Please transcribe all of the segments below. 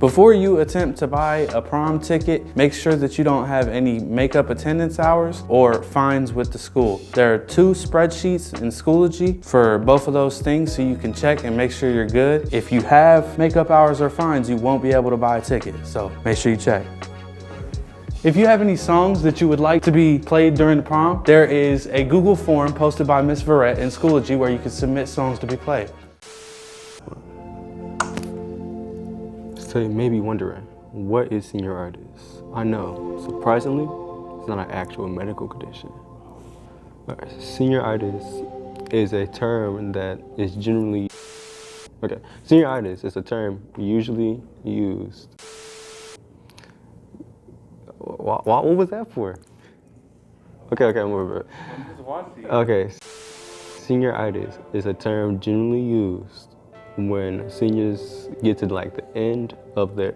Before you attempt to buy a prom ticket, make sure that you don't have any makeup attendance hours or fines with the school. There are 2 spreadsheets in Schoology for both of those things, so you can check and make sure you're good. If you have makeup hours or fines, you won't be able to buy a ticket, so make sure you check. If you have any songs that you would like to be played during the prom, there is a Google form posted by Ms. Verrett in Schoology where you can submit songs to be played. So you may be wondering, what is senioritis? I know, surprisingly, it's not an actual medical condition. Senioritis is a term that is generally, senioritis is a term usually used. What was that for? Okay, I'm over it. Okay, senioritis is a term generally used when seniors get to like the end of the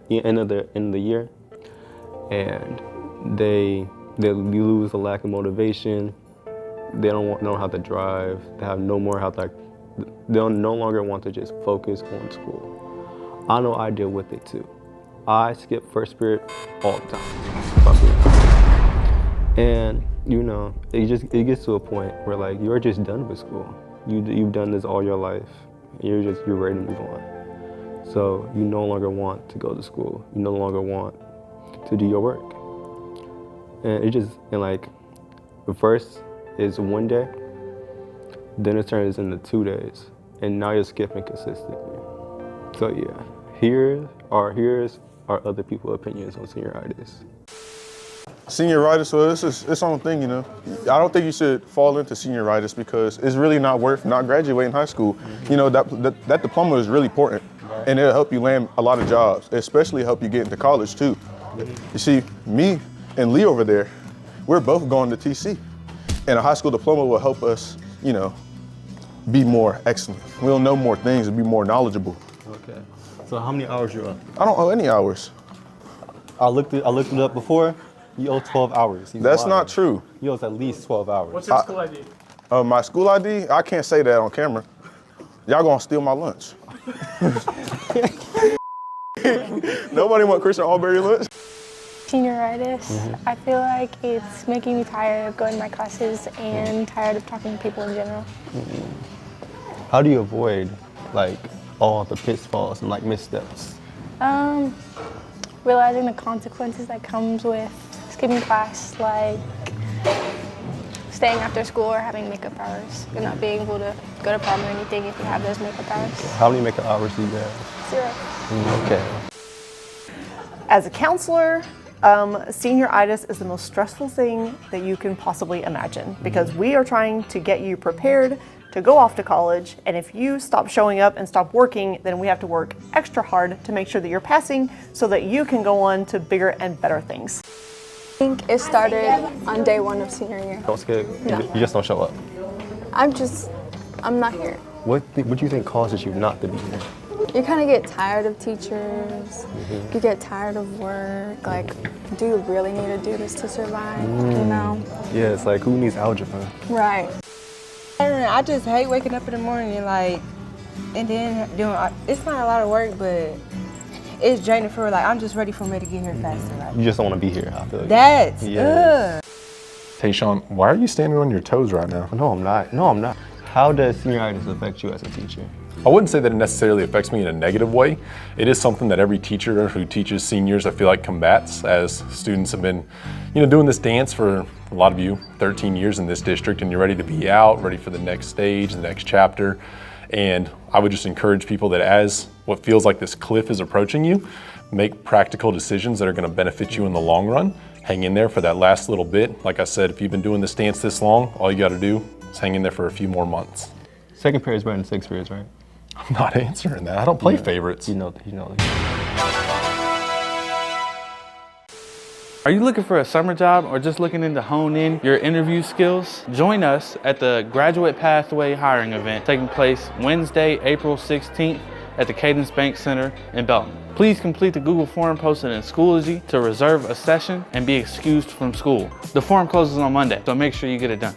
year, and they lose a lack of motivation. They don't have to drive. They have no longer want to just focus on school. I know I deal with it too. I skip first period all the time. And you know, it gets to a point where like you're just done with school. You've done this all your life. You're ready to move on. So you no longer want to go to school. You no longer want to do your work. And the first is 1 day, then it turns into 2 days, and now you're skipping consistently. So yeah, here's our other people's opinions on senioritis. Senioritis, well, it's its own thing, you know. I don't think you should fall into senioritis because it's really not worth not graduating high school. You know, that diploma is really important, and it'll help you land a lot of jobs, especially help you get into college too. You see, me and Lee over there, we're both going to TC, and a high school diploma will help us, you know, be more excellent. We'll know more things and be more knowledgeable. Okay. So how many hours you up? I don't owe any hours. I looked it up before. You owe 12 hours. That's not true. You owe at least 12 hours. What's your school ID? My school ID? I can't say that on camera. Y'all gonna steal my lunch. Nobody want Christian Alberry lunch? Senioritis. I feel like it's making me tired of going to my classes and tired of talking to people in general. How do you avoid like all the pitfalls and like missteps? Realizing the consequences that comes with skipping class, like staying after school or having makeup hours and not being able to go to prom or anything if you have those makeup hours. How many makeup hours do you have? 0. Okay. As a counselor, senioritis is the most stressful thing that you can possibly imagine because we are trying to get you prepared to go off to college, and if you stop showing up and stop working, then we have to work extra hard to make sure that you're passing so that you can go on to bigger and better things. I think it started on day 1 of senior year. Don't skip. No. You just don't show up. I'm not here. What do you think causes you not to be here? You kind of get tired of teachers. You get tired of work. Like, do you really need to do this to survive? You know? Yeah, it's like, who needs algebra? Right. I just hate waking up in the morning and then doing, it's not a lot of work, but it's draining for like, I'm just ready for me to get here faster. Like. You just don't want to be here, I feel like. That's, Tayshawn, why are you standing on your toes right now? No, I'm not. How does senioritis affect you as a teacher? I wouldn't say that it necessarily affects me in a negative way. It is something that every teacher who teaches seniors, I feel like, combats, as students have been, doing this dance for, a lot of you, 13 years in this district, and you're ready to be out, ready for the next stage, the next chapter. And I would just encourage people that as what feels like this cliff is approaching you, make practical decisions that are gonna benefit you in the long run. Hang in there for that last little bit. Like I said, if you've been doing this dance this long, all you gotta do is hang in there for a few more months. Second period is better than sixth period, right? I'm not answering that. I don't play favorites. You know. Are you looking for a summer job or just looking to hone in your interview skills? Join us at the Graduate Pathway Hiring Event taking place Wednesday, April 16th at the Cadence Bank Center in Belton. Please complete the Google form posted in Schoology to reserve a session and be excused from school. The form closes on Monday, so make sure you get it done.